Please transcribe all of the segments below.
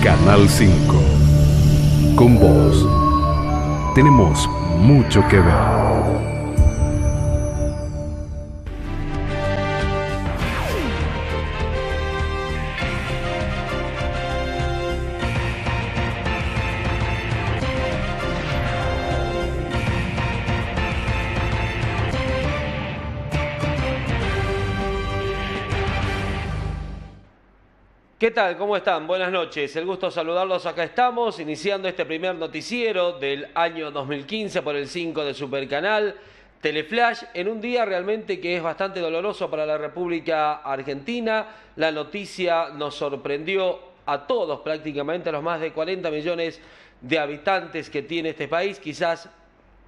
Canal 5. Con vos tenemos mucho que ver. ¿Qué tal? ¿Cómo están? Buenas noches. El gusto de saludarlos. Acá estamos, iniciando este primer noticiero del año 2015 por el 5 de Supercanal Teleflash, en un día realmente que es bastante doloroso para la República Argentina. La noticia nos sorprendió a todos prácticamente, a los más de 40 millones de habitantes que tiene este país. Quizás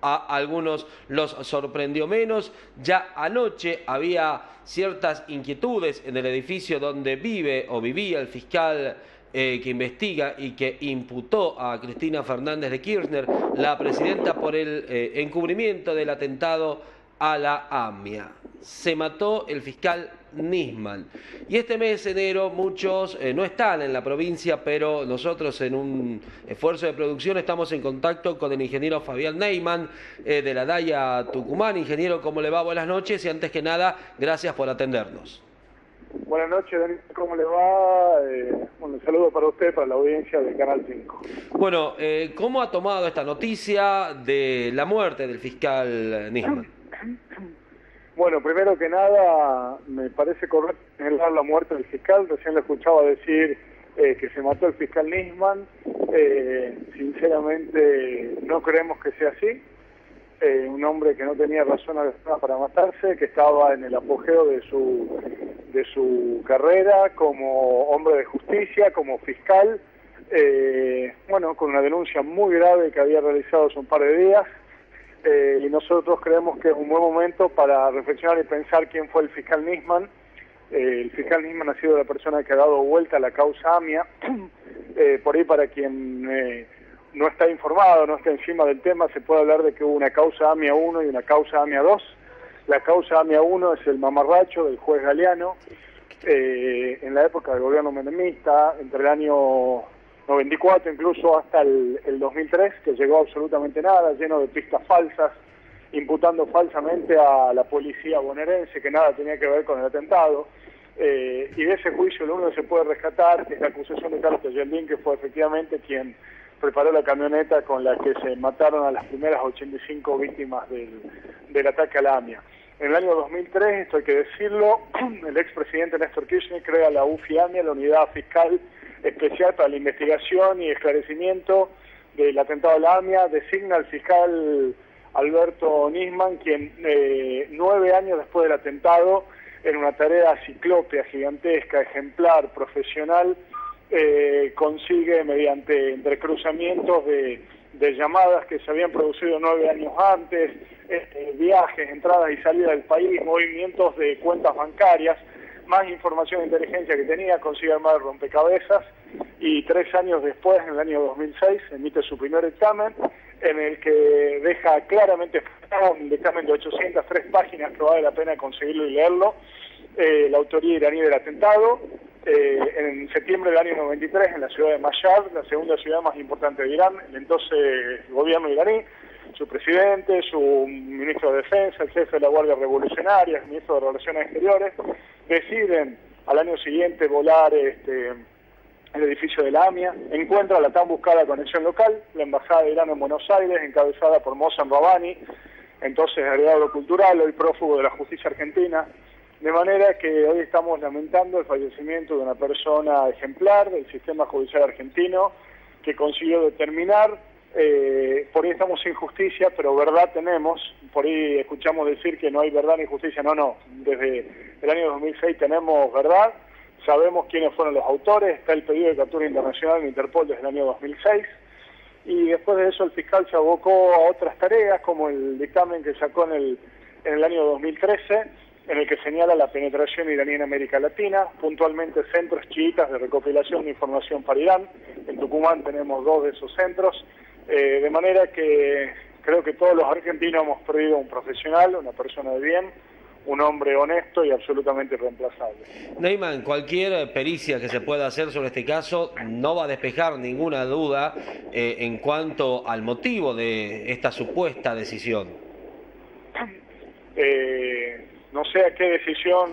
a algunos los sorprendió menos. Ya anoche había ciertas inquietudes en el edificio donde vive o vivía el fiscal que investiga y que imputó a Cristina Fernández de Kirchner, la presidenta, por el encubrimiento del atentado a la AMIA. Se mató el fiscal Nisman. Y este mes de enero muchos no están en la provincia, pero nosotros en un esfuerzo de producción estamos en contacto con el ingeniero Fabián Neyman de la DAIA Tucumán. Ingeniero, ¿cómo le va? Buenas noches y antes que nada, gracias por atendernos. Buenas noches, Daniel, ¿cómo le va? Un saludo para usted, para la audiencia del Canal 5. Bueno, ¿cómo ha tomado esta noticia de la muerte del fiscal Nisman? Bueno, primero que nada, me parece correcto señalar la muerte del fiscal. Recién le escuchaba decir que se mató el fiscal Nisman. Sinceramente, no creemos que sea así. Un hombre que no tenía razón alguna para matarse, que estaba en el apogeo de su carrera como hombre de justicia, como fiscal, bueno, con una denuncia muy grave que había realizado hace un par de días. Y nosotros creemos que es un buen momento para reflexionar y pensar quién fue el fiscal Nisman. El fiscal Nisman ha sido la persona que ha dado vuelta a la causa AMIA. Por ahí, para quien no está informado, no está encima del tema, se puede hablar de que hubo una causa AMIA 1 y una causa AMIA 2. La causa AMIA 1 es el mamarracho del juez Galeano, en la época del gobierno menemista, entre el año 94 incluso hasta el 2003, que llegó a absolutamente nada, lleno de pistas falsas, imputando falsamente a la policía bonaerense que nada tenía que ver con el atentado. Y de ese juicio lo único que se puede rescatar es la acusación de Carlos Tejeldín, que fue efectivamente quien preparó la camioneta con la que se mataron a las primeras 85 víctimas del ataque a la AMIA. En el año 2003, esto hay que decirlo, el expresidente Néstor Kirchner crea la UFI-AMIA, la Unidad Fiscal Especial para la Investigación y Esclarecimiento del atentado a la AMIA, designa al fiscal Alberto Nisman, quien 9 años después del atentado, en una tarea ciclópea, gigantesca, ejemplar, profesional, consigue, mediante entrecruzamientos de llamadas que se habían producido 9 años antes, viajes, entradas y salidas del país, movimientos de cuentas bancarias, más información de inteligencia que tenía, consigue armar el rompecabezas, y 3 años después, en el año 2006, emite su primer dictamen, en el que deja claramente un dictamen de 803 páginas que vale la pena conseguirlo y leerlo, la autoría iraní del atentado. En septiembre del año 93, en la ciudad de Mashhad, la segunda ciudad más importante de Irán, el entonces gobierno iraní, su presidente, su ministro de Defensa, el jefe de la Guardia Revolucionaria, el ministro de Relaciones Exteriores, deciden al año siguiente volar el edificio de la AMIA, encuentra la tan buscada conexión local, la Embajada de Irán en Buenos Aires, encabezada por Mohsen Rabbani, entonces agregado cultural, hoy prófugo de la justicia argentina, de manera que hoy estamos lamentando el fallecimiento de una persona ejemplar del sistema judicial argentino, que consiguió determinar, por ahí estamos sin justicia, pero verdad tenemos. Por ahí escuchamos decir que no hay verdad ni justicia. No, desde el año 2006 tenemos verdad, sabemos quiénes fueron los autores, está el pedido de captura internacional en Interpol desde el año 2006, y después de eso el fiscal se abocó a otras tareas, como el dictamen que sacó en el año 2013, en el que señala la penetración iraní en América Latina, puntualmente centros chiitas de recopilación de información para Irán. En Tucumán tenemos 2 de esos centros, de manera que creo que todos los argentinos hemos perdido un profesional, una persona de bien, un hombre honesto y absolutamente irreemplazable. Neyman, cualquier pericia que se pueda hacer sobre este caso no va a despejar ninguna duda en cuanto al motivo de esta supuesta decisión. No sé a qué decisión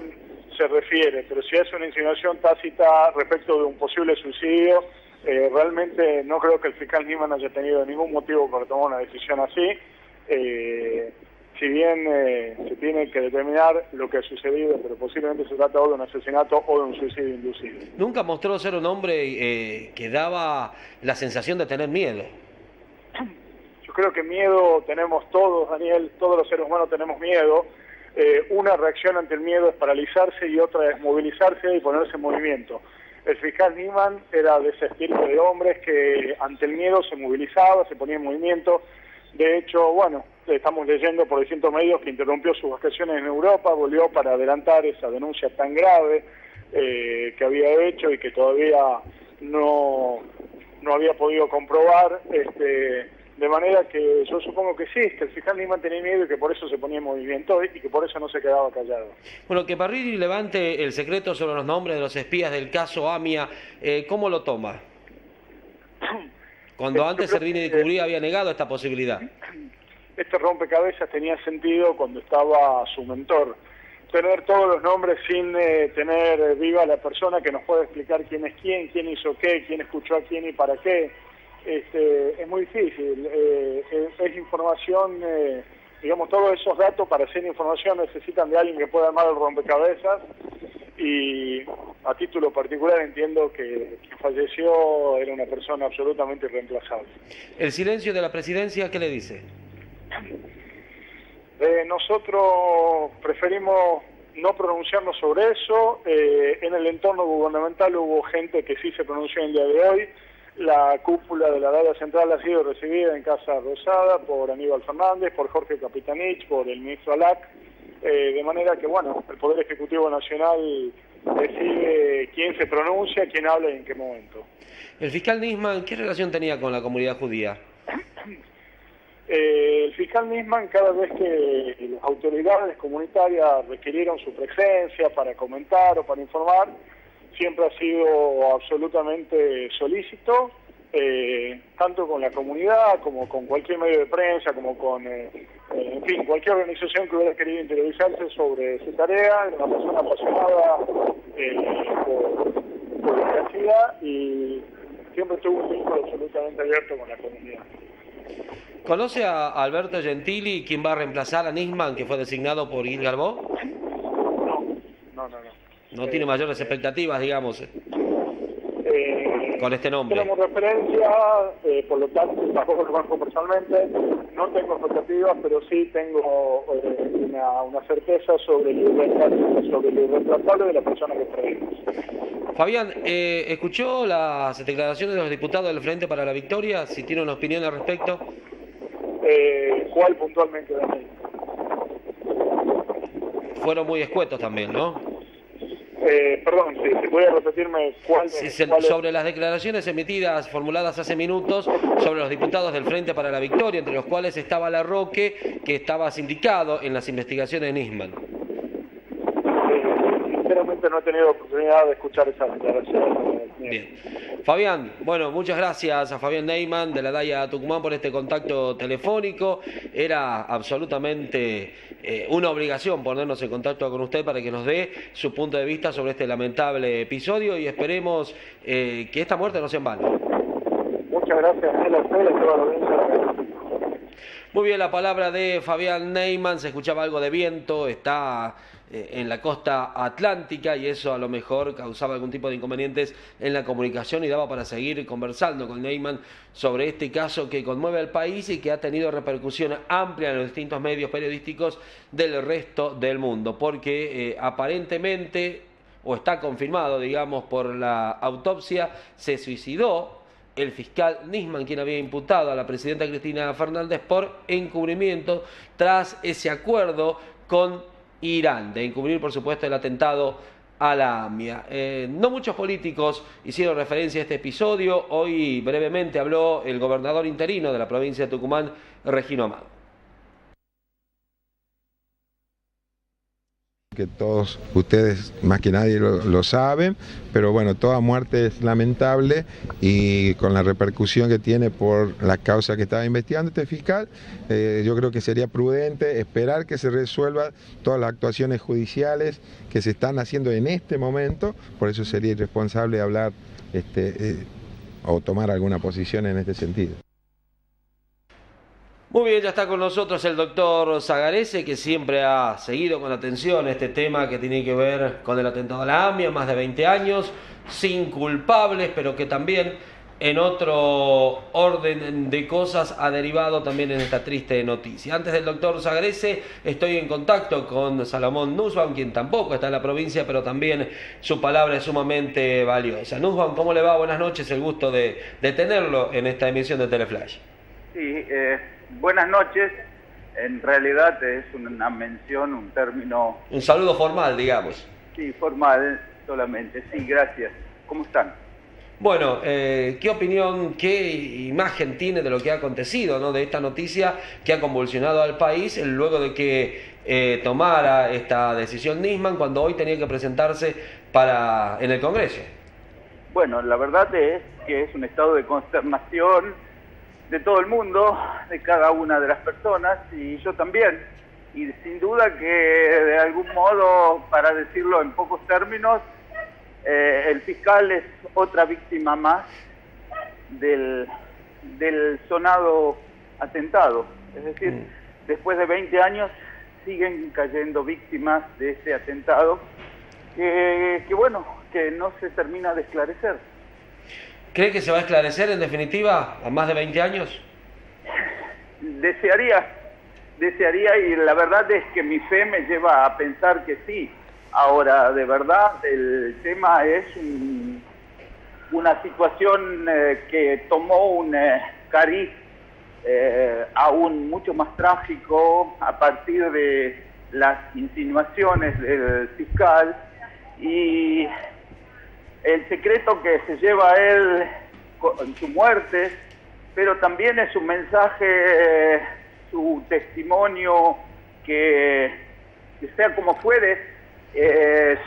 se refiere, pero si es una insinuación tácita respecto de un posible suicidio, realmente no creo que el fiscal Nisman haya tenido ningún motivo para tomar una decisión así. Si bien se tiene que determinar lo que ha sucedido, pero posiblemente se trata o de un asesinato o de un suicidio inducido. Nunca mostró ser un hombre que daba la sensación de tener miedo. Yo creo que miedo tenemos todos, Daniel, todos los seres humanos tenemos miedo. Una reacción ante el miedo es paralizarse y otra es movilizarse y ponerse en movimiento. El fiscal Nisman era de ese estilo de hombres que ante el miedo se movilizaba, se ponía en movimiento. De hecho, bueno, estamos leyendo por distintos medios que interrumpió sus vacaciones en Europa, volvió para adelantar esa denuncia tan grave que había hecho y que todavía no había podido comprobar. De manera que yo supongo que sí, que el fiscal Nisman tenía miedo y que por eso se ponía en movimiento y que por eso no se quedaba callado. Bueno, que Parrilli levante el secreto sobre los nombres de los espías del caso AMIA, ¿cómo lo toma? Cuando antes Servini de Cubría había negado esta posibilidad. Este rompecabezas tenía sentido cuando estaba su mentor. Tener todos los nombres sin tener viva la persona que nos puede explicar quién es quién hizo qué, quién escuchó a quién y para qué, es muy difícil. Es información, digamos, todos esos datos para hacer información necesitan de alguien que pueda armar el rompecabezas. Y a título particular entiendo que quien falleció era una persona absolutamente irreemplazable. ¿El silencio de la presidencia qué le dice? Nosotros preferimos no pronunciarnos sobre eso. En el entorno gubernamental hubo gente que sí se pronunció el día de hoy. La cúpula de la Daya Central ha sido recibida en Casa Rosada por Aníbal Fernández, por Jorge Capitanich, por el ministro Alac. De manera que, bueno, el Poder Ejecutivo Nacional decide quién se pronuncia, quién habla y en qué momento. ¿El fiscal Nisman qué relación tenía con la comunidad judía? El fiscal Nisman, cada vez que las autoridades comunitarias requirieron su presencia para comentar o para informar, siempre ha sido absolutamente solícito, tanto con la comunidad como con cualquier medio de prensa, como con, en fin, cualquier organización que hubiera querido interiorizarse sobre su tarea. Era una persona apasionada por lo que hacía y siempre tuvo un vínculo absolutamente abierto con la comunidad. ¿Conoce a Alberto Gentili, quien va a reemplazar a Nisman, que fue designado por Gil Garbó? No. No tiene mayores expectativas, digamos, con este nombre. Tenemos referencia, por lo tanto, tampoco lo conozco personalmente, no tengo expectativas, pero sí tengo una certeza sobre lo irreemplazable de la persona que traemos. Fabián, ¿escuchó las declaraciones de los diputados del Frente para la Victoria? Si tiene una opinión al respecto. ¿Cuál puntualmente, Daniel? Fueron muy escuetos también, ¿no? Perdón, si puede repetirme cuál sobre las declaraciones emitidas, formuladas hace minutos, sobre los diputados del Frente para la Victoria, entre los cuales estaba Larroque, que estaba sindicado en las investigaciones de Nisman. Sinceramente no he tenido oportunidad de escuchar esas declaraciones. Bien. Fabián, bueno, muchas gracias a Fabián Neyman de la Daya Tucumán por este contacto telefónico. Era absolutamente una obligación ponernos en contacto con usted para que nos dé su punto de vista sobre este lamentable episodio y esperemos que esta muerte no sea en vano. Muchas gracias a usted y a toda la audiencia. Muy bien, la palabra de Fabián Neyman, se escuchaba algo de viento, está en la costa atlántica y eso a lo mejor causaba algún tipo de inconvenientes en la comunicación y daba para seguir conversando con Neyman sobre este caso que conmueve al país y que ha tenido repercusión amplia en los distintos medios periodísticos del resto del mundo, porque aparentemente, o está confirmado, digamos, por la autopsia, se suicidó el fiscal Nisman, quien había imputado a la presidenta Cristina Fernández por encubrimiento tras ese acuerdo con Irán, de encubrir, por supuesto, el atentado a la AMIA. No muchos políticos hicieron referencia a este episodio. Hoy brevemente habló el gobernador interino de la provincia de Tucumán, Regino Amado. Que todos ustedes más que nadie lo saben, pero bueno, toda muerte es lamentable y con la repercusión que tiene por la causa que estaba investigando este fiscal, yo creo que sería prudente esperar que se resuelvan todas las actuaciones judiciales que se están haciendo en este momento, por eso sería irresponsable hablar o tomar alguna posición en este sentido. Muy bien, ya está con nosotros el doctor Zagarese, que siempre ha seguido con atención este tema que tiene que ver con el atentado a la AMIA, más de 20 años, sin culpables, pero que también en otro orden de cosas ha derivado también en esta triste noticia. Antes del doctor Zagarese, estoy en contacto con Salomón Nussbaum, quien tampoco está en la provincia, pero también su palabra es sumamente valiosa. Nussbaum, ¿cómo le va? Buenas noches, el gusto de tenerlo en esta emisión de Teleflash. Sí, buenas noches. En realidad es una mención, un término... Un saludo formal, digamos. Sí, formal solamente. Sí, gracias. ¿Cómo están? Bueno, ¿qué opinión, qué imagen tiene de lo que ha acontecido, ¿no? De esta noticia que ha convulsionado al país luego de que tomara esta decisión Nisman cuando hoy tenía que presentarse en el Congreso? Bueno, la verdad es que es un estado de consternación de todo el mundo, de cada una de las personas, y yo también. Y sin duda que de algún modo, para decirlo en pocos términos, el fiscal es otra víctima más del sonado atentado. Es decir, después de 20 años siguen cayendo víctimas de ese atentado que bueno, que no se termina de esclarecer. ¿Cree que se va a esclarecer en definitiva a más de 20 años? Desearía, y la verdad es que mi fe me lleva a pensar que sí. Ahora, de verdad, el tema es una situación que tomó un cariz aún mucho más trágico a partir de las insinuaciones del fiscal y el secreto que se lleva a él con su muerte, pero también es su mensaje, su testimonio, que sea como fuere,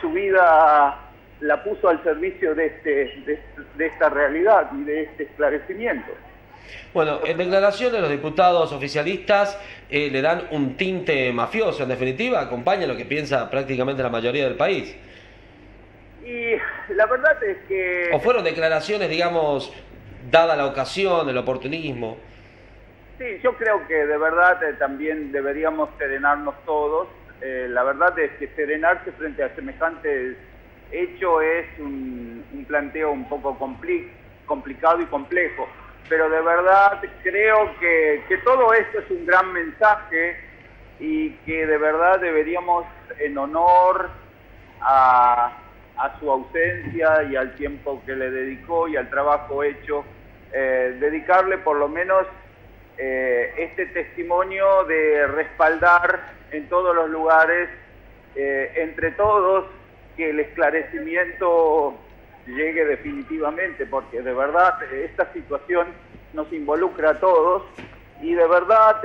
su vida la puso al servicio de esta realidad y de este esclarecimiento. Bueno, en declaraciones los diputados oficialistas le dan un tinte mafioso, en definitiva, acompaña lo que piensa prácticamente la mayoría del país. Y la verdad es que... ¿O fueron declaraciones, digamos, dada la ocasión, el oportunismo? Sí, yo creo que de verdad también deberíamos serenarnos todos. La verdad es que serenarse frente a semejante hecho es un planteo un poco complicado y complejo. Pero de verdad creo que todo esto es un gran mensaje y que de verdad deberíamos, en honor a su ausencia y al tiempo que le dedicó y al trabajo hecho, dedicarle por lo menos este testimonio de respaldar en todos los lugares, entre todos, que el esclarecimiento llegue definitivamente, porque de verdad esta situación nos involucra a todos y de verdad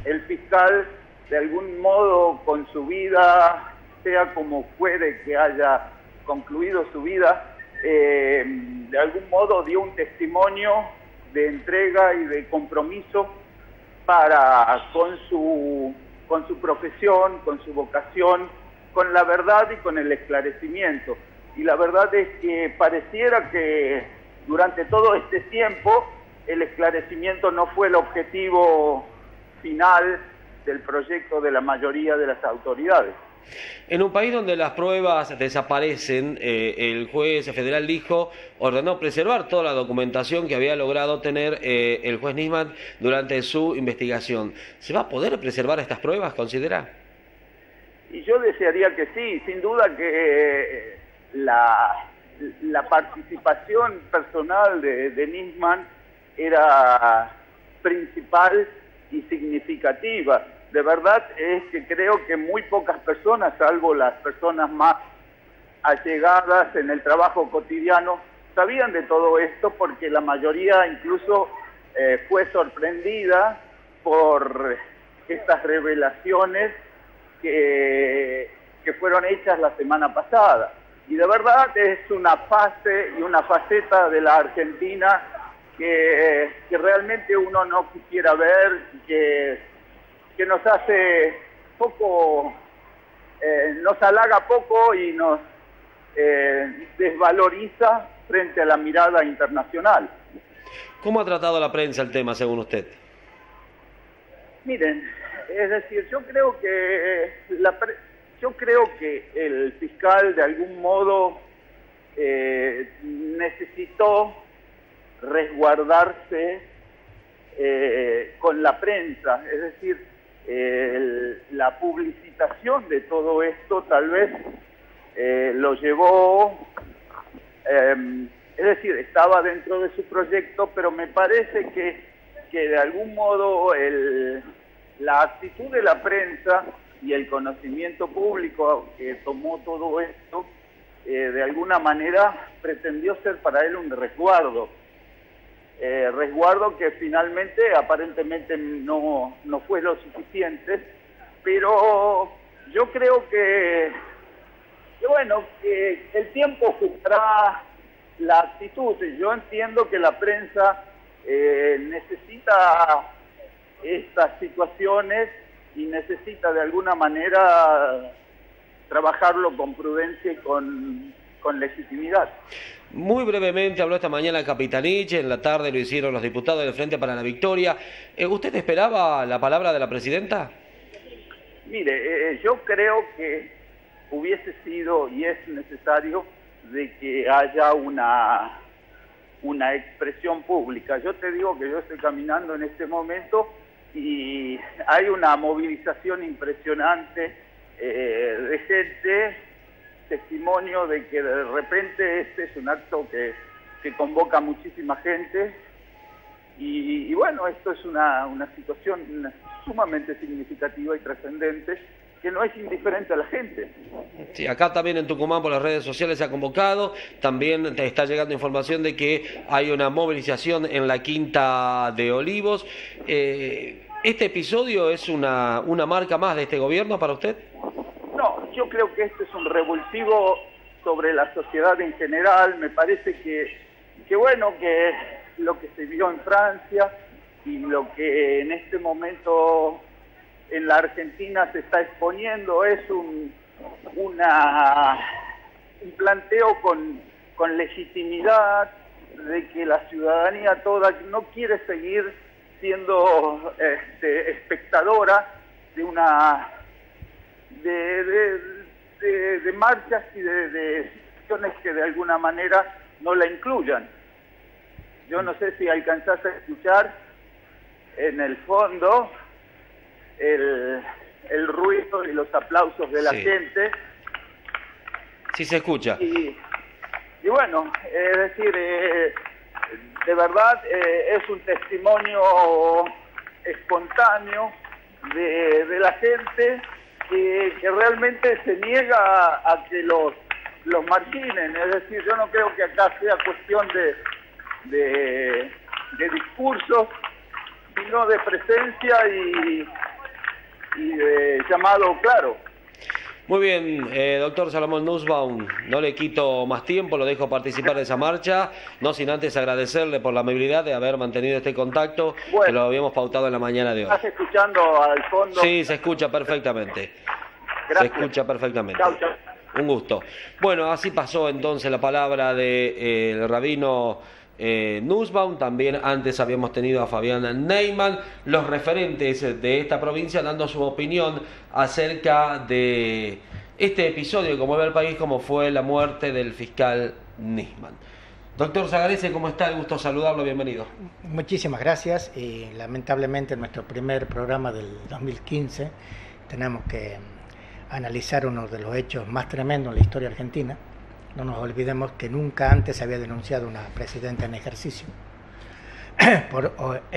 el fiscal de algún modo con su vida, sea como fuere que haya concluido su vida, de algún modo dio un testimonio de entrega y de compromiso con su profesión, con su vocación, con la verdad y con el esclarecimiento. Y la verdad es que pareciera que durante todo este tiempo el esclarecimiento no fue el objetivo final del proyecto de la mayoría de las autoridades. En un país donde las pruebas desaparecen, el juez federal ordenó preservar toda la documentación que había logrado tener el juez Nisman durante su investigación. ¿Se va a poder preservar estas pruebas, considera? Y yo desearía que sí, sin duda que la participación personal de Nisman era principal y significativa. De verdad es que creo que muy pocas personas, salvo las personas más allegadas en el trabajo cotidiano, sabían de todo esto, porque la mayoría incluso fue sorprendida por estas revelaciones que que fueron hechas la semana pasada. Y de verdad es una fase y una faceta de la Argentina que realmente uno no quisiera ver, que nos hace poco, nos halaga poco y nos desvaloriza frente a la mirada internacional. ¿Cómo ha tratado la prensa el tema, según usted? Miren, es decir, yo creo que el fiscal de algún modo necesitó resguardarse con la prensa, es decir, la publicitación de todo esto tal vez lo llevó, es decir, estaba dentro de su proyecto, pero me parece que de algún modo la actitud de la prensa y el conocimiento público que tomó todo esto, de alguna manera pretendió ser para él un resguardo. Resguardo que finalmente aparentemente no fue lo suficiente, pero yo creo que el tiempo juzgará la actitud. Yo entiendo que la prensa necesita estas situaciones y necesita de alguna manera trabajarlo con prudencia y con legitimidad. Muy brevemente habló esta mañana Capitanich, en la tarde lo hicieron los diputados del Frente para la Victoria. ¿Usted esperaba la palabra de la presidenta? Mire, yo creo que hubiese sido y es necesario de que haya una expresión pública. Yo te digo que yo estoy caminando en este momento y hay una movilización impresionante de gente, testimonio de que de repente este es un acto que convoca a muchísima gente y bueno, esto es una situación sumamente significativa y trascendente que no es indiferente a la gente. Sí, acá también en Tucumán por las redes sociales se ha convocado, también está llegando información de que hay una movilización en la Quinta de Olivos. ¿Este episodio es una marca más de este gobierno para usted? No, yo creo que este es un revulsivo sobre la sociedad en general. Me parece que bueno, que lo que se vio en Francia y lo que en este momento en la Argentina se está exponiendo es un planteo con legitimidad de que la ciudadanía toda no quiere seguir siendo espectadora de de marchas y de situaciones que de alguna manera no la incluyan. Yo no sé si alcanzás a escuchar en el fondo el ruido y los aplausos de la gente. Sí, se escucha. Y bueno, es decir, de verdad es un testimonio espontáneo de la gente que realmente se niega a que los marginen. Es decir, yo no creo que acá sea cuestión de discursos, sino de presencia y de llamado claro. Muy bien, doctor Salomón Nussbaum, no le quito más tiempo, lo dejo participar de esa marcha, no sin antes agradecerle por la amabilidad de haber mantenido este contacto, que lo habíamos pautado en la mañana de hoy. ¿Estás escuchando al fondo? Sí, se escucha perfectamente. Gracias. Se escucha perfectamente. Chau, chau. Un gusto. Bueno, así pasó entonces la palabra del rabino Nussbaum. También antes habíamos tenido a Fabián Neyman, los referentes de esta provincia dando su opinión acerca de este episodio, como ve el país, como fue la muerte del fiscal Nisman. Doctor Zagarese, ¿cómo está? El gusto saludarlo, bienvenido. Muchísimas gracias y lamentablemente en nuestro primer programa del 2015 tenemos que analizar uno de los hechos más tremendos en la historia argentina. No nos olvidemos que nunca antes se había denunciado una presidenta en ejercicio,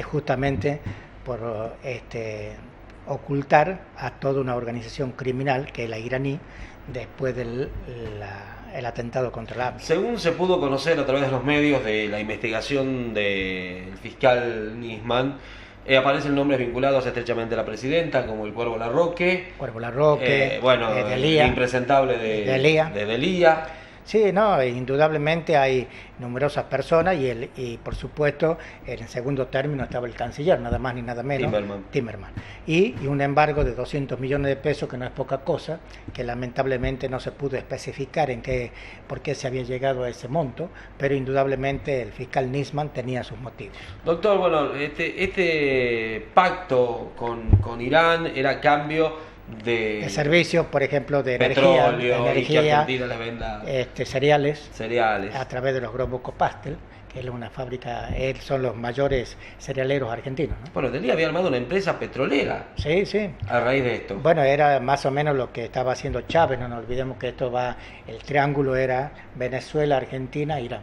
justamente por ocultar a toda una organización criminal que es la iraní después del el atentado contra la AMIA. Según se pudo conocer a través de los medios de la investigación del fiscal Nisman, Aparecen nombres vinculados estrechamente a la presidenta, como el Cuervo Larroque. Cuervo Larroque, bueno, Delía, el impresentable de Delía. Sí, no, indudablemente hay numerosas personas y por supuesto en el segundo término estaba el canciller, nada más ni nada menos, Timerman. Y un embargo de 200 millones de pesos, que no es poca cosa, que lamentablemente no se pudo especificar por qué se había llegado a ese monto, pero indudablemente el fiscal Nisman tenía sus motivos. Doctor, bueno, este pacto con Irán era a cambio de servicios, por ejemplo, de petróleo, energía, y que Argentina les venda cereales a través de los Grobos Copastel, que es una fábrica, son los mayores cerealeros argentinos, ¿no? Bueno, Delía había armado una empresa petrolera. Sí. A raíz de esto. Bueno, era más o menos lo que estaba haciendo Chávez, no nos olvidemos que el triángulo era Venezuela, Argentina, Irán.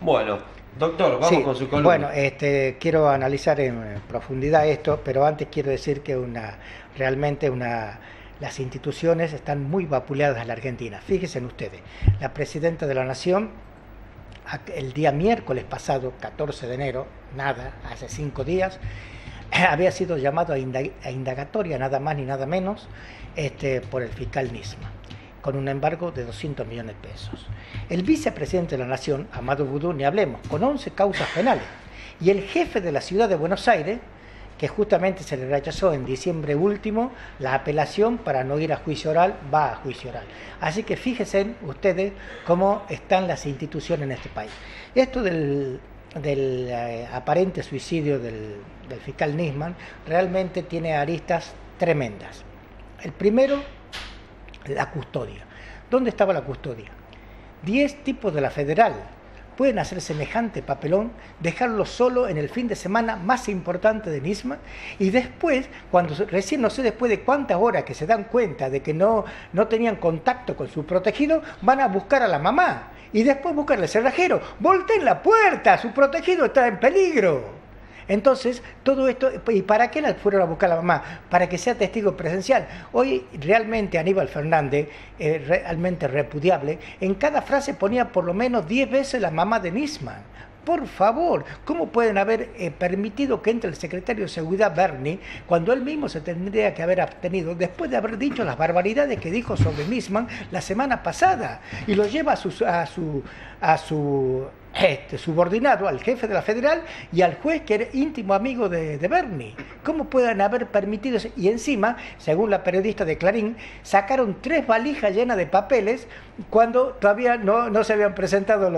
Bueno, doctor, vamos con su columna. Bueno, quiero analizar en profundidad esto, pero antes quiero decir que las instituciones están muy vapuleadas en la Argentina. Fíjense ustedes, la presidenta de la Nación, el día miércoles pasado, 14 de enero, hace 5 días, había sido llamado a indagatoria, nada más ni nada menos, por el fiscal Nisman, con un embargo de 200 millones de pesos. El vicepresidente de la Nación, Amado Boudou, ni hablemos, con 11 causas penales. Y el jefe de la ciudad de Buenos Aires, que justamente se le rechazó en diciembre último la apelación para no ir a juicio oral, va a juicio oral. Así que fíjense ustedes cómo están las instituciones en este país. Esto del aparente suicidio del fiscal Nisman realmente tiene aristas tremendas. El primero, la custodia. ¿Dónde estaba la custodia? 10 tipos de la Federal pueden hacer semejante papelón, dejarlo solo en el fin de semana más importante de Nisman, y después, recién no sé después de cuántas horas que se dan cuenta de que no tenían contacto con su protegido, van a buscar a la mamá y después buscan al cerrajero. ¡Volteen la puerta! ¡Su protegido está en peligro! Entonces, todo esto, ¿y para qué la fueron a buscar a la mamá? Para que sea testigo presencial. Hoy realmente Aníbal Fernández, realmente repudiable, en cada frase ponía por lo menos 10 veces la mamá de Nisman. Por favor, ¿cómo pueden haber permitido que entre el secretario de Seguridad Berni cuando él mismo se tendría que haber abstenido después de haber dicho las barbaridades que dijo sobre Nisman la semana pasada? Y lo lleva a su subordinado, al jefe de la Federal y al juez que era íntimo amigo de Berni. ¿Cómo pueden haber permitido eso? Y encima, según la periodista de Clarín, sacaron 3 valijas llenas de papeles cuando todavía no se habían presentado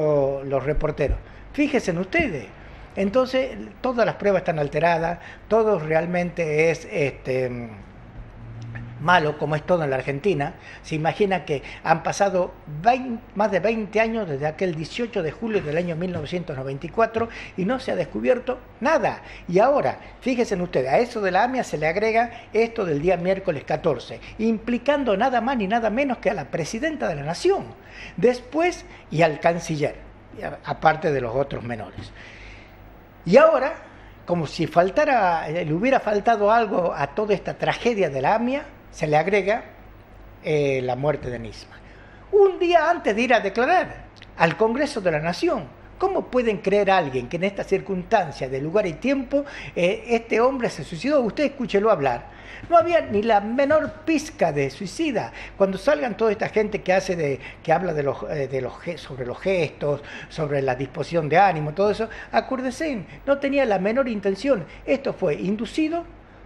los reporteros. Fíjense ustedes. Entonces, todas las pruebas están alteradas, todo realmente es malo, como es todo en la Argentina. Se imagina que han pasado más de 20 años desde aquel 18 de julio del año 1994 y no se ha descubierto nada. Y ahora, fíjense ustedes, a eso de la AMIA se le agrega esto del día miércoles 14, implicando nada más ni nada menos que a la presidenta de la Nación, después y al canciller, aparte de los otros menores. Y ahora, como si le hubiera faltado algo a toda esta tragedia de la AMIA, se le agrega la muerte de Nisman. Un día antes de ir a declarar al Congreso de la Nación. ¿Cómo pueden creer a alguien que en esta circunstancia de lugar y tiempo este hombre se suicidó? Usted escúchelo hablar. No había ni la menor pizca de suicida. Cuando salgan toda esta gente que habla sobre los gestos, sobre la disposición de ánimo, todo eso, acuérdense, no tenía la menor intención. Esto fue inducido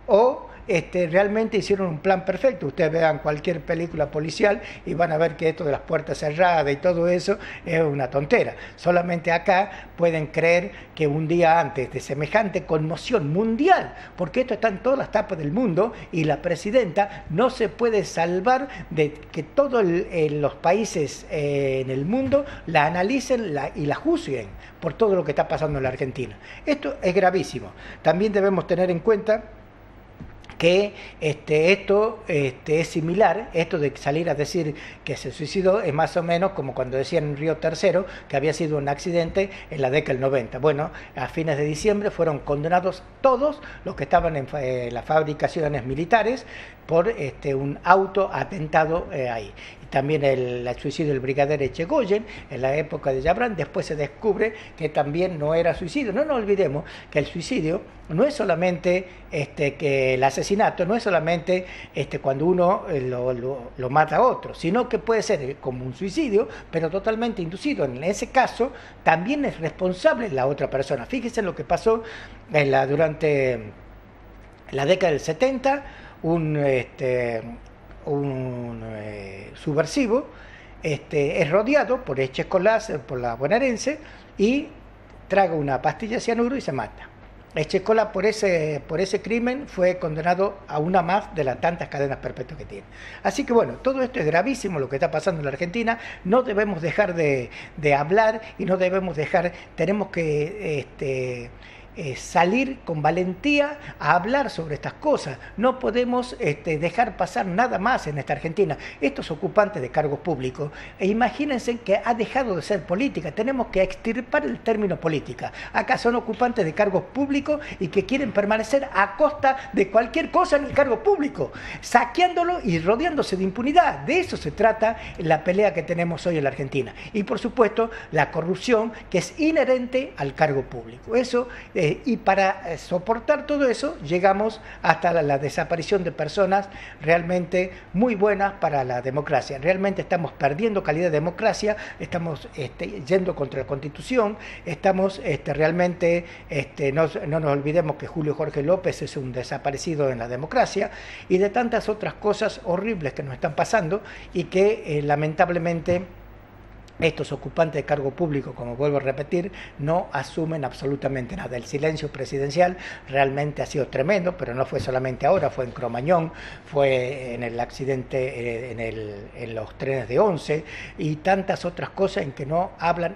o realmente hicieron un plan perfecto. Ustedes vean cualquier película policial y van a ver que esto de las puertas cerradas y todo eso es una tontera. Solamente acá pueden creer que un día antes de semejante conmoción mundial, porque esto está en todas las tapas del mundo y la presidenta no se puede salvar de que todos los países en el mundo la analicen y la juzguen por todo lo que está pasando en la Argentina. Esto es gravísimo. También debemos tener en cuenta que esto es similar, esto de salir a decir que se suicidó es más o menos como cuando decían en Río Tercero que había sido un accidente en la década del 90. Bueno, a fines de diciembre fueron condenados todos los que estaban en las fabricaciones militares por un autoatentado ahí. También el suicidio del brigadier Echegoyen en la época de Yabrán, después se descubre que también no era suicidio. No nos olvidemos que el suicidio no es solamente que el asesinato, no es solamente cuando uno lo mata a otro, sino que puede ser como un suicidio, pero totalmente inducido. En ese caso también es responsable la otra persona. Fíjense lo que pasó durante la década del 70, un subversivo es rodeado por Echecolás, por la bonaerense, y traga una pastilla de cianuro y se mata. Echecolás por ese crimen fue condenado a una más de las tantas cadenas perpetuas que tiene. Así que bueno, todo esto es gravísimo lo que está pasando en la Argentina. No debemos dejar de hablar y no debemos tenemos que salir con valentía a hablar sobre estas cosas. No podemos dejar pasar nada más en esta Argentina. Estos ocupantes de cargos públicos, imagínense que ha dejado de ser política. Tenemos que extirpar el término política. Acá son ocupantes de cargos públicos y que quieren permanecer a costa de cualquier cosa en el cargo público, saqueándolo y rodeándose de impunidad. De eso se trata la pelea que tenemos hoy en la Argentina. Y por supuesto, la corrupción que es inherente al cargo público. Eso y para soportar todo eso llegamos hasta la desaparición de personas realmente muy buenas para la democracia. Realmente estamos perdiendo calidad de democracia, estamos yendo contra la Constitución, estamos realmente, no nos olvidemos que Julio Jorge López es un desaparecido en la democracia y de tantas otras cosas horribles que nos están pasando y que lamentablemente estos ocupantes de cargo público, como vuelvo a repetir, no asumen absolutamente nada. El silencio presidencial realmente ha sido tremendo, pero no fue solamente ahora, fue en Cromañón, fue en el accidente en los trenes de Once y tantas otras cosas en que no hablan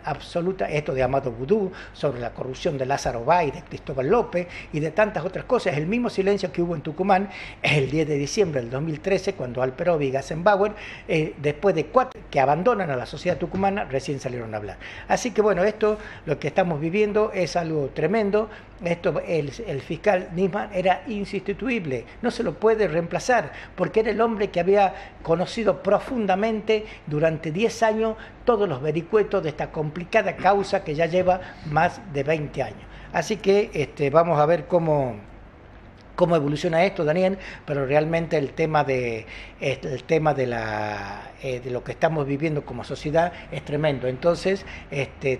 esto de Amado Vudú, sobre la corrupción de Lázaro Báez, de Cristóbal López y de tantas otras cosas. El mismo silencio que hubo en Tucumán el 10 de diciembre del 2013, cuando Alperovi y Gassenbauer, después de 4 que abandonan a la sociedad tucumana, recién salieron a hablar. Así que bueno, esto, lo que estamos viviendo es algo tremendo. El fiscal Nisman era insustituible, no se lo puede reemplazar, porque era el hombre que había conocido profundamente durante 10 años todos los vericuetos de esta complicada causa que ya lleva más de 20 años. Así que vamos a ver cómo evoluciona esto, Daniel, pero realmente el tema de lo que estamos viviendo como sociedad es tremendo. Entonces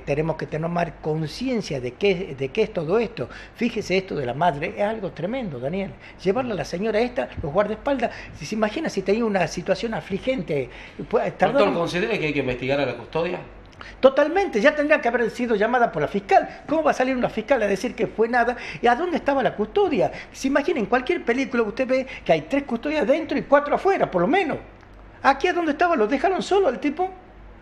tenemos que tomar conciencia de qué es todo esto. Fíjese, esto de la madre es algo tremendo, Daniel. Llevarle a la señora los guardaespaldas, si se imagina si tenía una situación afligente. ¿Doctor, considera que hay que investigar a la custodia? Totalmente, ya tendría que haber sido llamada por la fiscal. ¿Cómo va a salir una fiscal a decir que fue nada? ¿Y a dónde estaba la custodia? Se imagina, en cualquier película usted ve que hay 3 custodias dentro y 4 afuera, por lo menos. ¿Aquí a dónde estaba? ¿Lo dejaron solo al tipo?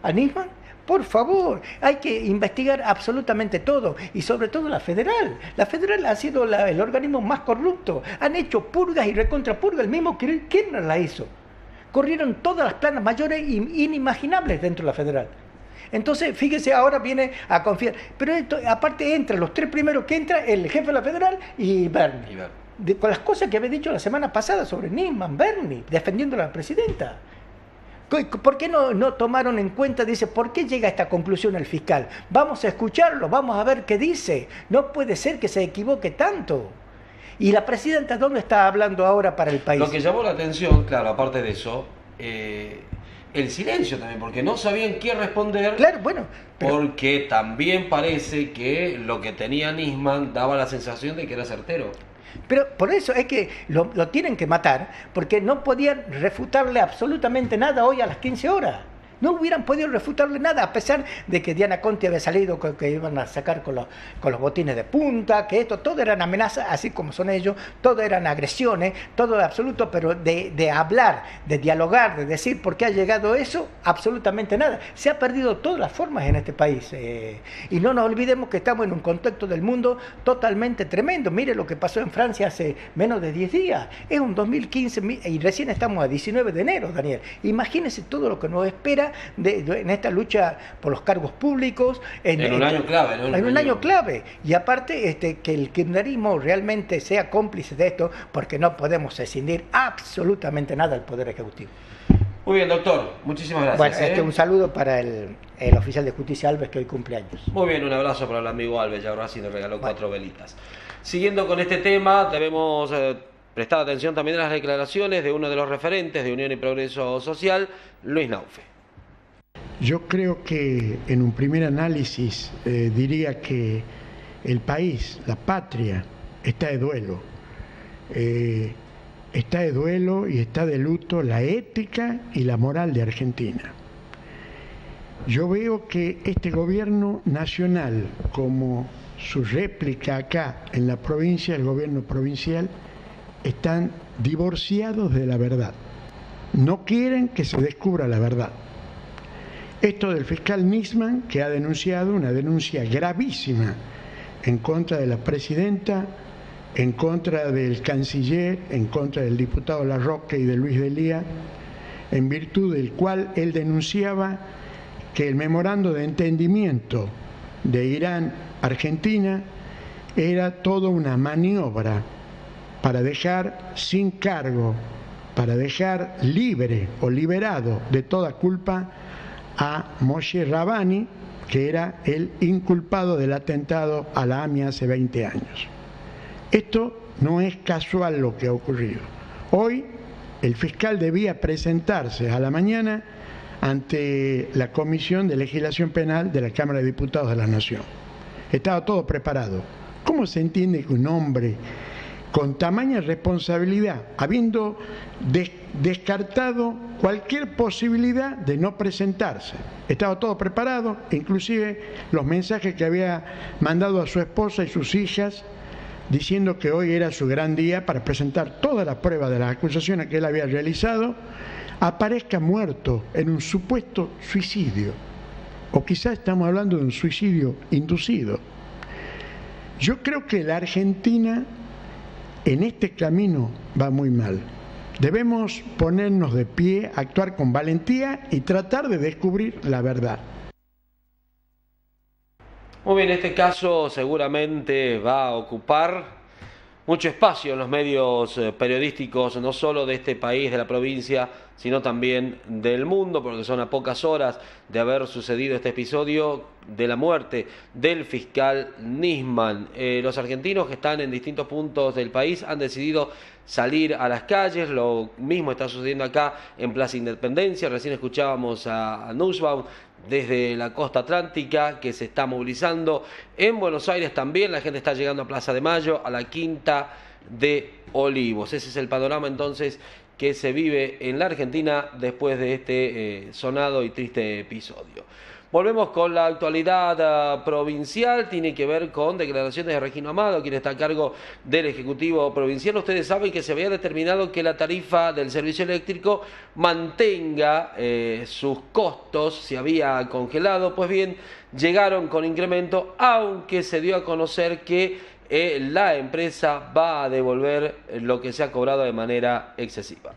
¿A Nisman? Por favor, hay que investigar absolutamente todo, y sobre todo la federal. La federal ha sido el organismo más corrupto. Han hecho purgas y recontrapurgas, el mismo Kirchner la hizo. Corrieron todas las planas mayores inimaginables dentro de la federal. Entonces, fíjese, ahora viene a confiar. Pero esto, aparte entra, los 3 primeros que entra, el jefe de la federal y Bernie. Con las cosas que había dicho la semana pasada sobre Nisman, Bernie, defendiendo a la presidenta. ¿Por qué no tomaron en cuenta? Dice, ¿por qué llega a esta conclusión el fiscal? Vamos a escucharlo, vamos a ver qué dice. No puede ser que se equivoque tanto. ¿Y la presidenta dónde está hablando ahora para el país? Lo que llamó la atención, claro, aparte de eso, el silencio también, porque no sabían qué responder. Claro, bueno. Porque también parece que lo que tenía Nisman daba la sensación de que era certero. Pero por eso es que lo tienen que matar, porque no podían refutarle absolutamente nada hoy a las 15 horas. No hubieran podido refutarle nada, a pesar de que Diana Conti había salido que iban a sacar con los botines de punta, que todo eran amenazas, así como son ellos, todo eran agresiones, todo absoluto, pero de hablar, de dialogar, de decir por qué ha llegado eso, absolutamente nada. Se ha perdido todas las formas en este país. Y no nos olvidemos que estamos en un contexto del mundo totalmente tremendo. Mire lo que pasó en Francia hace menos de 10 días. Es un 2015 y recién estamos a 19 de enero, Daniel. Imagínense todo lo que nos espera en esta lucha por los cargos públicos. En un año clave, ¿no? En un año clave. Y aparte, que el kirchnerismo realmente sea cómplice de esto, porque no podemos escindir absolutamente nada del Poder Ejecutivo. Muy bien, doctor. Muchísimas gracias. Bueno, un saludo para el oficial de justicia Alves, que hoy cumple años. Muy bien, un abrazo para el amigo Alves. Ya ahora sí le regaló 4 velitas. Siguiendo con este tema, debemos prestar atención también a las declaraciones de uno de los referentes de Unión y Progreso Social, Luis Naufe. Yo creo que en un primer análisis diría que el país, la patria, está de duelo. Está de duelo y está de luto la ética y la moral de Argentina. Yo veo que este gobierno nacional, como su réplica acá en la provincia, el gobierno provincial, están divorciados de la verdad. No quieren que se descubra la verdad. Esto del fiscal Nisman, que ha denunciado una denuncia gravísima en contra de la presidenta, en contra del canciller, en contra del diputado Larroque y de Luis Delía, en virtud del cual él denunciaba que el memorando de entendimiento de Irán-Argentina era toda una maniobra para dejar sin cargo, para dejar libre o liberado de toda culpa a Moshe Rabani, que era el inculpado del atentado a la AMIA hace 20 años. Esto no es casual lo que ha ocurrido. Hoy el fiscal debía presentarse a la mañana ante la Comisión de Legislación Penal de la Cámara de Diputados de la Nación. Estaba todo preparado. ¿Cómo se entiende que un hombre con tamaña responsabilidad, habiendo descartado cualquier posibilidad de no presentarse, estaba todo preparado, inclusive los mensajes que había mandado a su esposa y sus hijas, diciendo que hoy era su gran día para presentar todas las pruebas de las acusaciones que él había realizado, aparezca muerto en un supuesto suicidio? O quizás estamos hablando de un suicidio inducido. Yo creo que la Argentina en este camino va muy mal. Debemos ponernos de pie, actuar con valentía y tratar de descubrir la verdad. Muy bien, este caso seguramente va a ocupar mucho espacio en los medios periodísticos, no solo de este país, de la provincia, sino también del mundo, porque son a pocas horas de haber sucedido este episodio de la muerte del fiscal Nisman. Los argentinos que están en distintos puntos del país han decidido salir a las calles. Lo mismo está sucediendo acá en Plaza Independencia. Recién escuchábamos a Nussbaum desde la costa atlántica, que se está movilizando. En Buenos Aires también la gente está llegando a Plaza de Mayo, a la Quinta de Olivos. Ese es el panorama entonces que se vive en la Argentina después de este sonado y triste episodio. Volvemos con la actualidad provincial, tiene que ver con declaraciones de Regino Amado, quien está a cargo del Ejecutivo Provincial. Ustedes saben que se había determinado que la tarifa del servicio eléctrico mantenga sus costos, se había congelado. Pues bien, llegaron con incremento, aunque se dio a conocer que la empresa va a devolver lo que se ha cobrado de manera excesiva.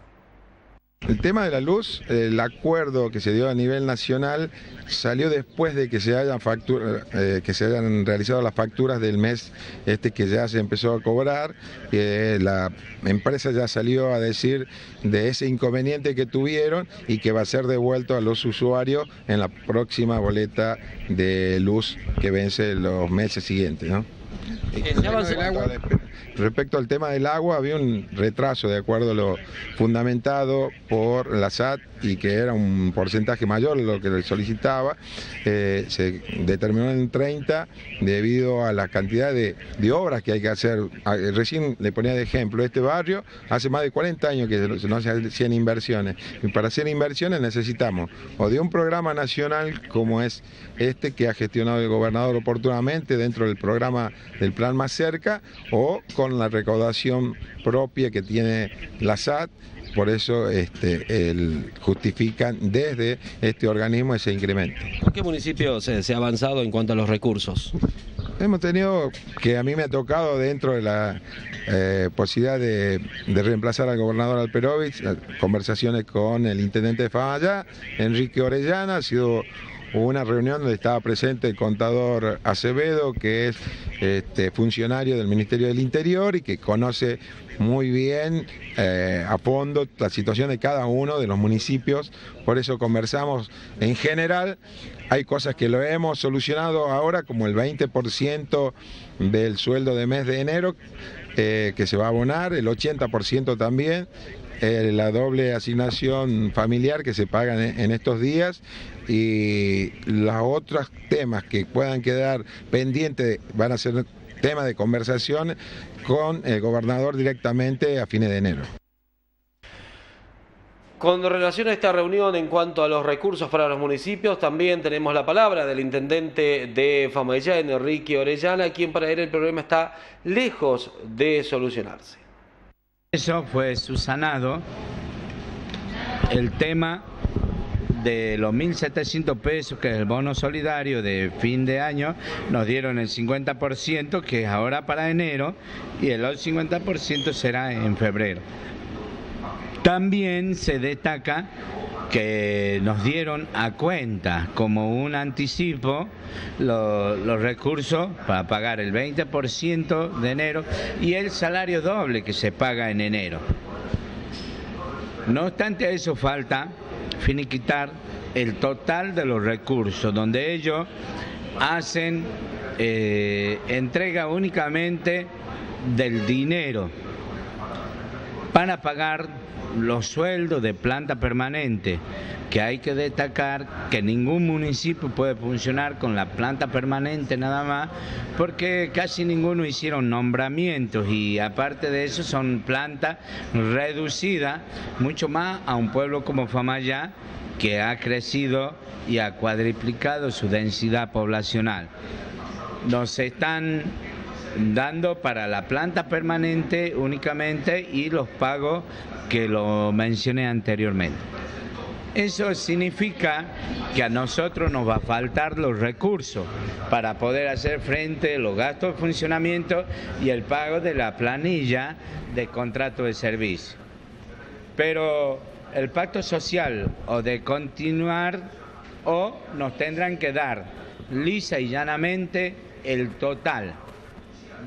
El tema de la luz, el acuerdo que se dio a nivel nacional salió después de que se hayan realizado las facturas del mes que ya se empezó a cobrar. La empresa ya salió a decir de ese inconveniente que tuvieron y que va a ser devuelto a los usuarios en la próxima boleta de luz que vence los meses siguientes, ¿no? Respecto al tema del agua, había un retraso de acuerdo a lo fundamentado por la SAT y que era un porcentaje mayor de lo que le solicitaba. Se determinó en 30 debido a la cantidad de obras que hay que hacer. Recién le ponía de ejemplo, este barrio hace más de 40 años que no se hacían inversiones, y para hacer inversiones necesitamos o de un programa nacional como es este que ha gestionado el gobernador oportunamente dentro del programa del Plan Más Cerca, o con la recaudación propia que tiene la SAT. Por eso justifican desde este organismo ese incremento. ¿En qué municipios se ha avanzado en cuanto a los recursos? Hemos tenido, que a mí me ha tocado dentro de la posibilidad de reemplazar al gobernador Alperovich, conversaciones con el intendente de Famallá, Enrique Orellana. Ha sido una reunión donde estaba presente el contador Acevedo, que es funcionario del Ministerio del Interior y que conoce muy bien a fondo la situación de cada uno de los municipios. Por eso conversamos en general. Hay cosas que lo hemos solucionado ahora, como el 20% del sueldo de mes de enero que se va a abonar, el 80% también, la doble asignación familiar que se pagan en estos días, y los otros temas que puedan quedar pendientes van a ser temas de conversación con el gobernador directamente a fines de enero. Con relación a esta reunión en cuanto a los recursos para los municipios, también tenemos la palabra del intendente de Famallá, Enrique Orellana, quien para él el problema está lejos de solucionarse. Eso fue subsanado el tema de los 1.700 pesos, que es el bono solidario de fin de año. Nos dieron el 50%, que es ahora para enero, y el otro 50% será en febrero. También se destaca que nos dieron a cuenta como un anticipo los recursos para pagar el 20% de enero y el salario doble que se paga en enero. No obstante a eso, falta finiquitar el total de los recursos, donde ellos hacen entrega únicamente del dinero para pagar los sueldos de planta permanente, que hay que destacar que ningún municipio puede funcionar con la planta permanente nada más, porque casi ninguno hicieron nombramientos, y aparte de eso son plantas reducidas, mucho más a un pueblo como Famallá, que ha crecido y ha cuadriplicado su densidad poblacional. Nos están dando para la planta permanente únicamente y los pagos que lo mencioné anteriormente. Eso significa que a nosotros nos va a faltar los recursos para poder hacer frente a los gastos de funcionamiento y el pago de la planilla de contrato de servicio. Pero el pacto social o de continuar, o nos tendrán que dar lisa y llanamente el total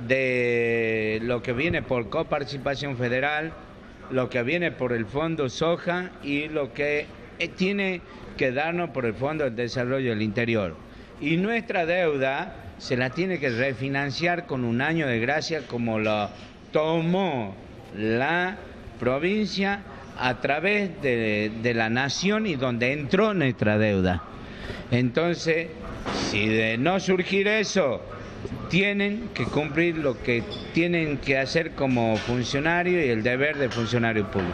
de lo que viene por coparticipación federal, lo que viene por el Fondo Soja y lo que tiene que darnos por el Fondo de Desarrollo del Interior. Y nuestra deuda se la tiene que refinanciar con un año de gracia, como lo tomó la provincia a través de la nación y donde entró nuestra deuda. Entonces, si de no surgir eso, tienen que cumplir lo que tienen que hacer como funcionario y el deber de funcionario público.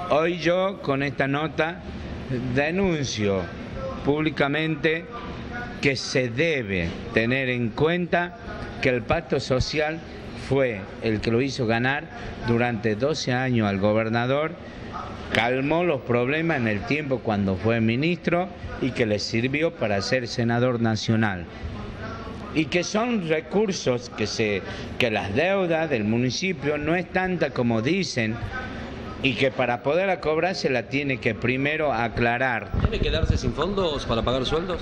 Hoy yo, con esta nota, denuncio públicamente que se debe tener en cuenta que el pacto social fue el que lo hizo ganar durante 12 años al gobernador, calmó los problemas en el tiempo cuando fue ministro y que le sirvió para ser senador nacional. Y que son recursos que las deudas del municipio no es tanta como dicen, y que para poderla cobrar se la tiene que primero aclarar. ¿Debe quedarse sin fondos para pagar sueldos?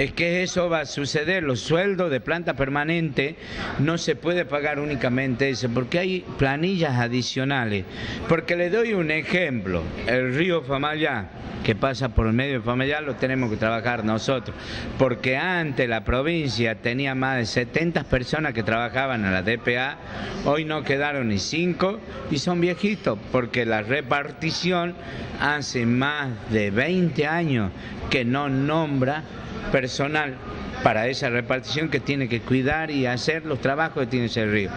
es que eso va a suceder. Los sueldos de planta permanente no se puede pagar únicamente eso, porque hay planillas adicionales. Porque le doy un ejemplo, el río Famayá, que pasa por el medio de Famayá, lo tenemos que trabajar nosotros, porque antes la provincia tenía más de 70 personas que trabajaban en la DPA, hoy no quedaron ni 5 y son viejitos, porque la repartición hace más de 20 años que no nombra personal para esa repartición que tiene que cuidar y hacer los trabajos que tiene ese río.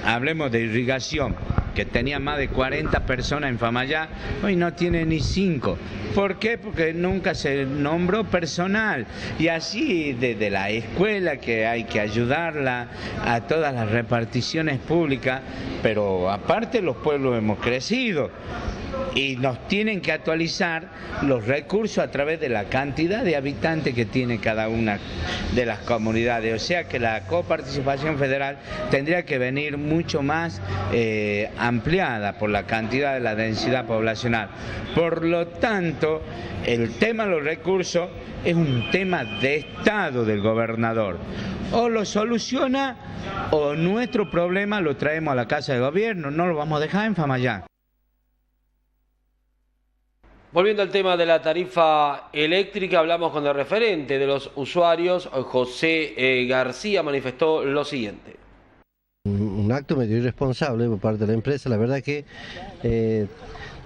Hablemos de irrigación, que tenía más de 40 personas en Famayá, hoy no tiene ni 5. ¿Por qué? Porque nunca se nombró personal. Y así desde la escuela, que hay que ayudarla a todas las reparticiones públicas, pero aparte los pueblos hemos crecido y nos tienen que actualizar los recursos a través de la cantidad de habitantes que tiene cada una de las comunidades. O sea que la coparticipación federal tendría que venir mucho más ampliada por la cantidad de la densidad poblacional. Por lo tanto, el tema de los recursos es un tema de Estado del gobernador. O lo soluciona o nuestro problema lo traemos a la Casa de Gobierno, no lo vamos a dejar en Famayá. Volviendo al tema de la tarifa eléctrica, hablamos con el referente de los usuarios, José García, manifestó lo siguiente. Un acto medio irresponsable por parte de la empresa. La verdad que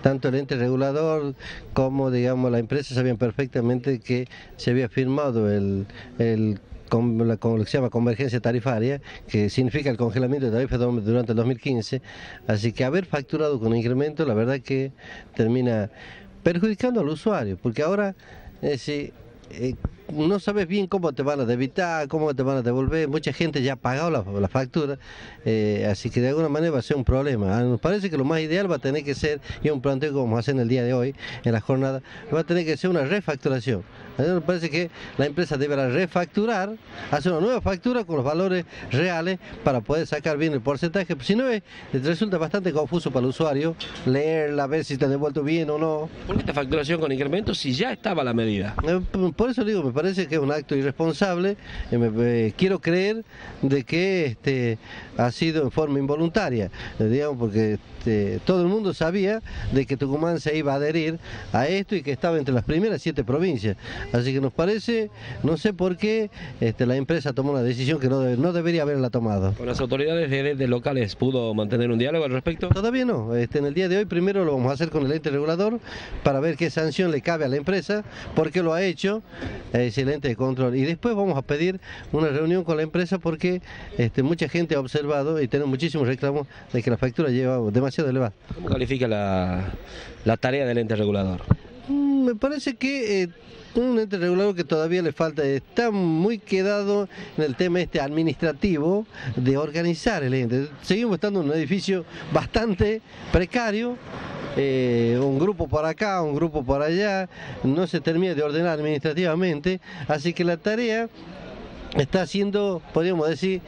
tanto el ente regulador como, digamos, la empresa sabían perfectamente que se había firmado lo que se llama convergencia tarifaria, que significa el congelamiento de tarifas durante el 2015, así que haber facturado con incremento, la verdad que termina perjudicando al usuario, porque ahora no sabes bien cómo te van a debitar, cómo te van a devolver. Mucha gente ya ha pagado la factura, así que de alguna manera va a ser un problema. Nos parece que lo más ideal va a tener que ser, y un planteo que vamos a hacer en el día de hoy, en la jornada, va a tener que ser una refacturación. A mí me parece que la empresa deberá refacturar, hacer una nueva factura con los valores reales para poder sacar bien el porcentaje. Si no, resulta bastante confuso para el usuario leerla, ver si está devuelto bien o no. ¿Por qué esta facturación con incremento si ya estaba la medida? Por eso digo, me parece que es un acto irresponsable. Quiero creer de que ha sido en forma involuntaria, digamos, porque todo el mundo sabía de que Tucumán se iba a adherir a esto y que estaba entre las primeras 7 provincias. Así que nos parece, no sé por qué la empresa tomó una decisión que no debería haberla tomado. ¿Con las autoridades de locales pudo mantener un diálogo al respecto? Todavía no. En el día de hoy primero lo vamos a hacer con el ente regulador para ver qué sanción le cabe a la empresa, por qué lo ha hecho, es el ente de control. Y después vamos a pedir una reunión con la empresa porque mucha gente ha observado y tenemos muchísimos reclamos de que la factura lleva demasiado elevada. ¿Cómo califica la tarea del ente regulador? Me parece que un ente regulador que todavía le falta, está muy quedado en el tema administrativo de organizar el ente. Seguimos estando en un edificio bastante precario, un grupo por acá, un grupo por allá, no se termina de ordenar administrativamente, así que la tarea está siendo, podríamos decir,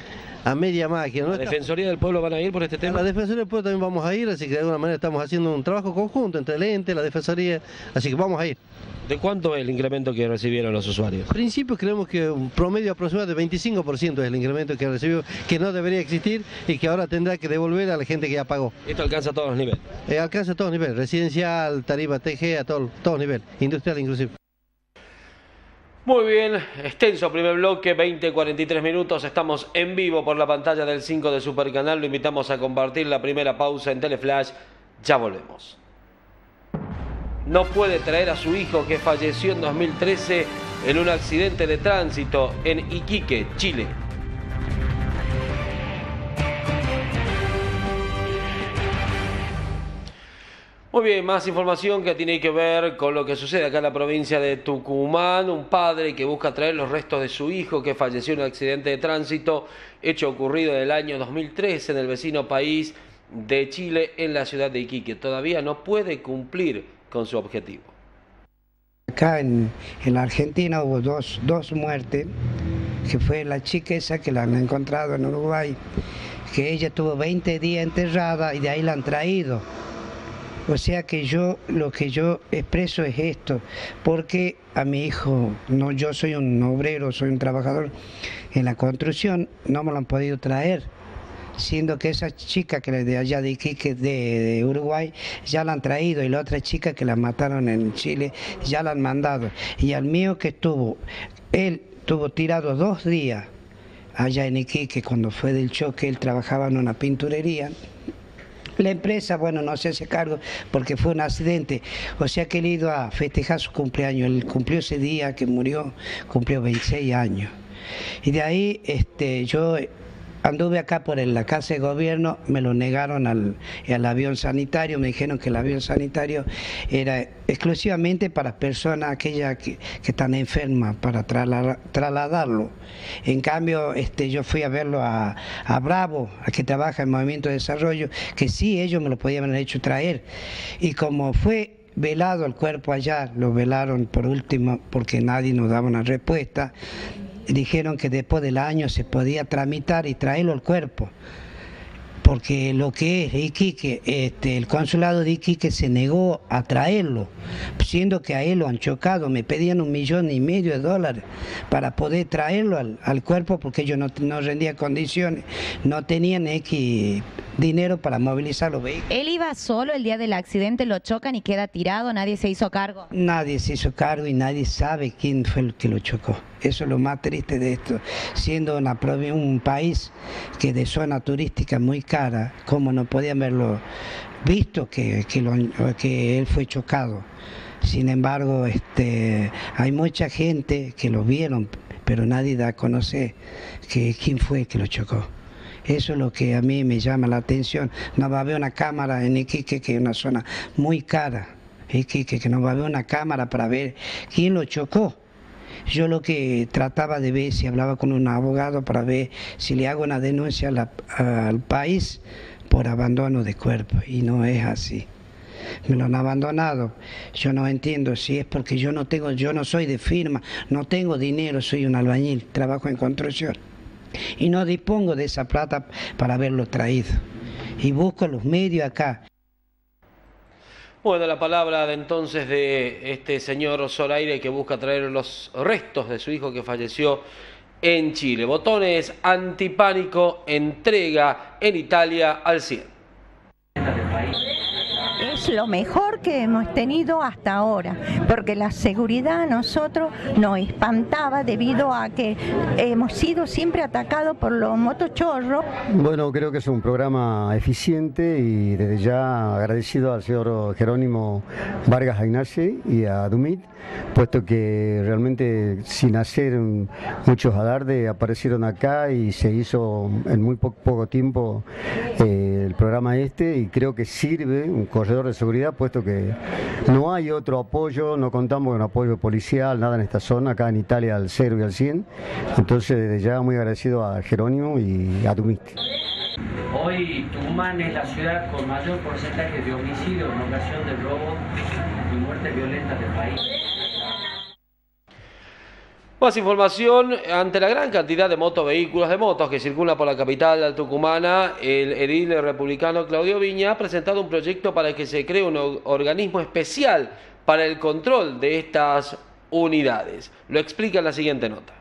a media máquina. ¿La Defensoría del Pueblo van a ir por este tema? La Defensoría del Pueblo también vamos a ir, así que de alguna manera estamos haciendo un trabajo conjunto entre el ente, la Defensoría, así que vamos a ir. ¿De cuánto es el incremento que recibieron los usuarios? En principio creemos que un promedio aproximado de 25% es el incremento que recibió, que no debería existir y que ahora tendrá que devolver a la gente que ya pagó. ¿Esto alcanza a todos los niveles? Alcanza a todos los niveles, residencial, tarifa TG, a todos los niveles, industrial inclusive. Muy bien, extenso primer bloque, 20:43 minutos, estamos en vivo por la pantalla del 5 de Supercanal, lo invitamos a compartir la primera pausa en Teleflash, ya volvemos. No puede traer a su hijo que falleció en 2013 en un accidente de tránsito en Iquique, Chile. Muy bien, más información que tiene que ver con lo que sucede acá en la provincia de Tucumán. Un padre que busca traer los restos de su hijo que falleció en un accidente de tránsito, hecho ocurrido en el año 2013 en el vecino país de Chile, en la ciudad de Iquique. Todavía no puede cumplir con su objetivo. Acá en la Argentina hubo dos muertes, que fue la chica esa que la han encontrado en Uruguay, que ella tuvo 20 días enterrada y de ahí la han traído. O sea que lo que yo expreso es esto, porque a mi hijo, no, yo soy un obrero, soy un trabajador en la construcción, no me lo han podido traer, siendo que esa chica que de allá de Iquique, de Uruguay, ya la han traído, y la otra chica que la mataron en Chile, ya la han mandado. Y al mío que él estuvo tirado 2 días allá en Iquique, cuando fue del choque, él trabajaba en una pinturería. La empresa, bueno, no se hace cargo porque fue un accidente. O sea que él ha ido a festejar su cumpleaños. Él cumplió ese día que murió, cumplió 26 años. Y de ahí yo anduve acá por la casa de gobierno, me lo negaron al avión sanitario, me dijeron que el avión sanitario era exclusivamente para personas aquellas que están enfermas, para trasladarlo. En cambio, yo fui a verlo a Bravo, a que trabaja en Movimiento de Desarrollo, que sí, ellos me lo podían haber hecho traer. Y como fue velado el cuerpo allá, lo velaron por último porque nadie nos daba una respuesta, dijeron que después del año se podía tramitar y traerlo al cuerpo, porque lo que es Iquique, el consulado de Iquique se negó a traerlo, siendo que a él lo han chocado, me pedían $1,5 millones para poder traerlo al cuerpo, porque ellos no rendían condiciones, no tenían dinero para movilizar los vehículos. ¿Él iba solo el día del accidente, lo chocan y queda tirado, nadie se hizo cargo? Nadie se hizo cargo y nadie sabe quién fue el que lo chocó. Eso es lo más triste de esto, siendo un país que de zona turística muy cara, como no podían haberlo visto que él fue chocado. Sin embargo, hay mucha gente que lo vieron, pero nadie da a conocer quién fue el que lo chocó. Eso es lo que a mí me llama la atención. No va a haber una cámara en Iquique, que es una zona muy cara, Iquique, que no va a haber una cámara para ver quién lo chocó. Yo lo que trataba de ver, si hablaba con un abogado para ver si le hago una denuncia al país por abandono de cuerpo, y no es así. Me lo han abandonado. Yo no entiendo si es porque yo no soy de firma, no tengo dinero, soy un albañil, trabajo en construcción y no dispongo de esa plata para haberlo traído, y busco los medios acá. Bueno, la palabra entonces de este señor Zoraire, que busca traer los restos de su hijo que falleció en Chile. Botones Antipánico entrega en Italia al 100. Es lo mejor que hemos tenido hasta ahora, porque la seguridad a nosotros nos espantaba debido a que hemos sido siempre atacados por los motochorros. Bueno, creo que es un programa eficiente y desde ya agradecido al señor Jerónimo Vargas Agnarse y a Dumit, puesto que realmente sin hacer muchos alardes aparecieron acá y se hizo en muy poco tiempo el programa y creo que sirve un corredor de seguridad, puesto que no hay otro apoyo, no contamos con apoyo policial, nada en esta zona, acá en Italia al 0 y al 100, entonces desde ya muy agradecido a Jerónimo y a Dumit. Hoy Tucumán es la ciudad con mayor porcentaje de homicidios en ocasión del robo y muertes violentas del país. Más información, ante la gran cantidad de motovehículos, de motos que circulan por la capital tucumana, el edil republicano Claudio Viña ha presentado un proyecto para que se cree un organismo especial para el control de estas unidades. Lo explica en la siguiente nota.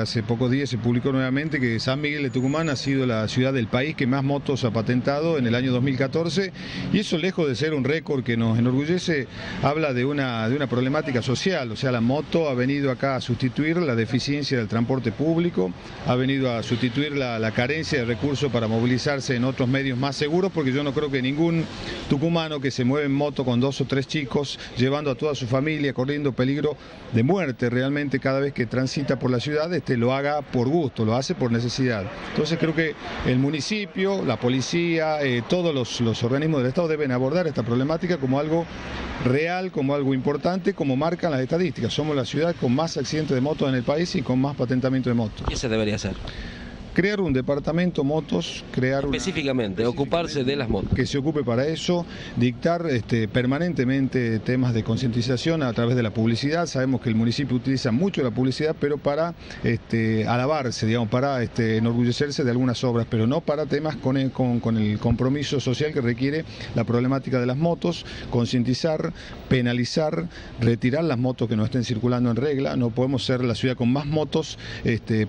Hace pocos días se publicó nuevamente que San Miguel de Tucumán ha sido la ciudad del país que más motos ha patentado en el año 2014, y eso, lejos de ser un récord que nos enorgullece, habla de una problemática social. O sea, la moto ha venido acá a sustituir la deficiencia del transporte público, ha venido a sustituir la carencia de recursos para movilizarse en otros medios más seguros, porque yo no creo que ningún tucumano que se mueve en moto con 2 o 3 chicos, llevando a toda su familia, corriendo peligro de muerte realmente cada vez que transita por la ciudad, lo haga por gusto, lo hace por necesidad. Entonces creo que el municipio, la policía, todos los organismos del Estado deben abordar esta problemática como algo real, como algo importante, como marcan las estadísticas. Somos la ciudad con más accidentes de motos en el país y con más patentamiento de motos. ¿Qué se debería hacer? crear un departamento motos, específicamente, ocuparse de las motos. Que se ocupe para eso, dictar permanentemente temas de concientización a través de la publicidad. Sabemos que el municipio utiliza mucho la publicidad, pero para alabarse, digamos, para enorgullecerse de algunas obras, pero no para temas con el compromiso social que requiere la problemática de las motos, concientizar, penalizar, retirar las motos que no estén circulando en regla. No podemos ser la ciudad con más motos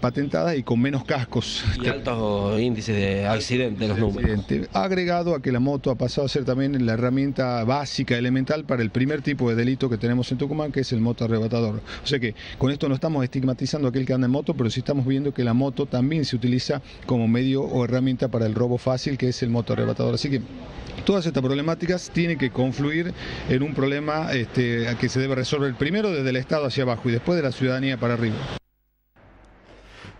patentadas y con menos cascos. Y altos índices de accidentes, los números. Agregado a que la moto ha pasado a ser también la herramienta básica, elemental para el primer tipo de delito que tenemos en Tucumán, que es el moto arrebatador. O sea que con esto no estamos estigmatizando a aquel que anda en moto, pero sí estamos viendo que la moto también se utiliza como medio o herramienta para el robo fácil, que es el moto arrebatador. Así que todas estas problemáticas tienen que confluir en un problema que se debe resolver primero desde el Estado hacia abajo y después de la ciudadanía para arriba.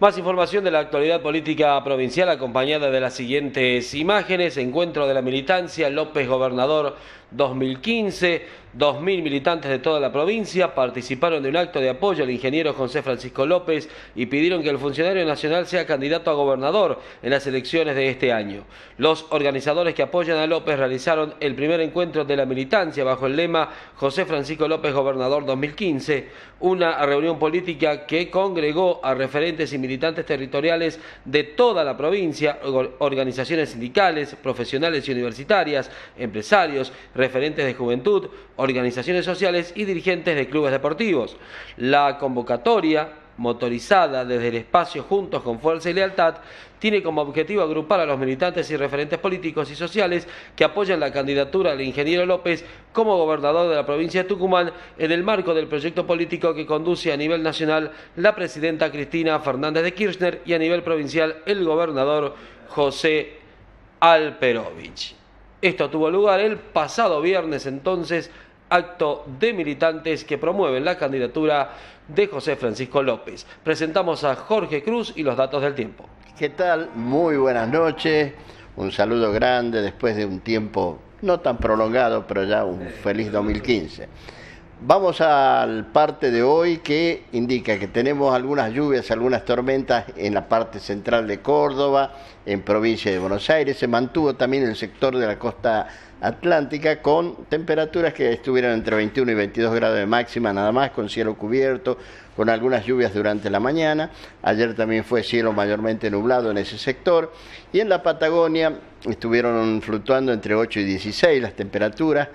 Más información de la actualidad política provincial acompañada de las siguientes imágenes. Encuentro de la militancia López Gobernador 2015. 2.000 militantes de toda la provincia participaron de un acto de apoyo al ingeniero José Francisco López y pidieron que el funcionario nacional sea candidato a gobernador en las elecciones de este año. Los organizadores que apoyan a López realizaron el primer encuentro de la militancia bajo el lema José Francisco López Gobernador 2015, una reunión política que congregó a referentes y militantes territoriales de toda la provincia, organizaciones sindicales, profesionales y universitarias, empresarios, referentes de juventud, organizaciones sociales y dirigentes de clubes deportivos. La convocatoria, motorizada desde el espacio Juntos con Fuerza y Lealtad, tiene como objetivo agrupar a los militantes y referentes políticos y sociales que apoyan la candidatura del ingeniero López como gobernador de la provincia de Tucumán en el marco del proyecto político que conduce a nivel nacional la presidenta Cristina Fernández de Kirchner y a nivel provincial el gobernador José Alperovich. Esto tuvo lugar el pasado viernes, entonces, acto de militantes que promueven la candidatura de José Francisco López. Presentamos a Jorge Cruz y los datos del tiempo. ¿Qué tal? Muy buenas noches. Un saludo grande después de un tiempo no tan prolongado, pero ya un feliz 2015. Vamos al parte de hoy que indica que tenemos algunas lluvias, algunas tormentas en la parte central de Córdoba, en provincia de Buenos Aires. Se mantuvo también el sector de la costa atlántica con temperaturas que estuvieron entre 21 y 22 grados de máxima nada más, con cielo cubierto, con algunas lluvias durante la mañana. Ayer también fue cielo mayormente nublado en ese sector. Y en la Patagonia estuvieron fluctuando entre 8 y 16 las temperaturas.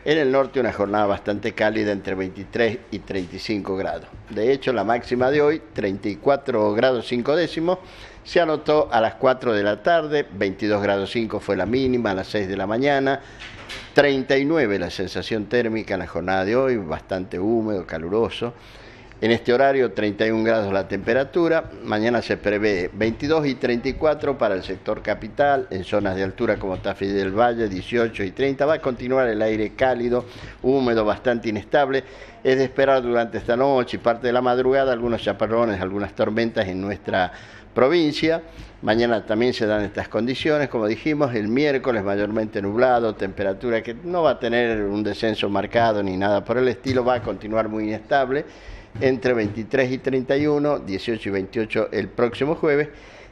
En el norte una jornada bastante cálida entre 23 y 35 grados. De hecho, la máxima de hoy, 34 grados 5 décimos, se anotó a las 4 de la tarde, 22 grados 5 fue la mínima, a las 6 de la mañana, 39 la sensación térmica en la jornada de hoy, bastante húmedo, caluroso. En este horario 31 grados la temperatura, mañana se prevé 22 y 34 para el sector capital, en zonas de altura como Tafí del Valle 18 y 30, va a continuar el aire cálido, húmedo, bastante inestable, es de esperar durante esta noche y parte de la madrugada algunos chaparrones, algunas tormentas en nuestra provincia. Mañana también se dan estas condiciones, como dijimos, el miércoles mayormente nublado, temperatura que no va a tener un descenso marcado ni nada por el estilo, va a continuar muy inestable, entre 23 y 31, 18 y 28 el próximo jueves,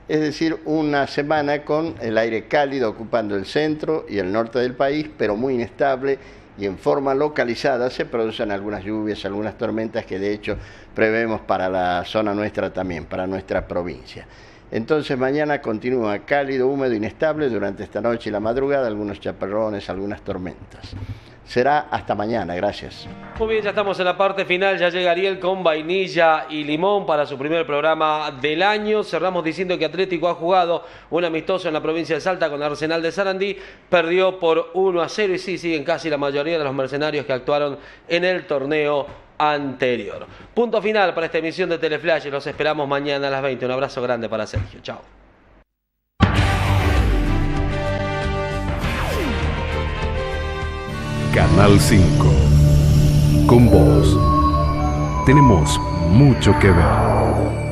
es decir, una semana con el aire cálido ocupando el centro y el norte del país, pero muy inestable y en forma localizada se producen algunas lluvias, algunas tormentas que de hecho prevemos para la zona nuestra también, para nuestra provincia. Entonces mañana continúa cálido, húmedo, inestable, durante esta noche y la madrugada algunos chaparrones, algunas tormentas. Será hasta mañana, gracias. Muy bien, ya estamos en la parte final, ya llega Ariel con vainilla y limón para su primer programa del año. Cerramos diciendo que Atlético ha jugado un amistoso en la provincia de Salta con Arsenal de Sarandí, perdió por 1-0 y sí, siguen casi la mayoría de los mercenarios que actuaron en el torneo anterior. Punto final para esta emisión de Teleflash, los esperamos mañana a las 20. Un abrazo grande para Sergio, chao. Canal 5. Con vos tenemos mucho que ver.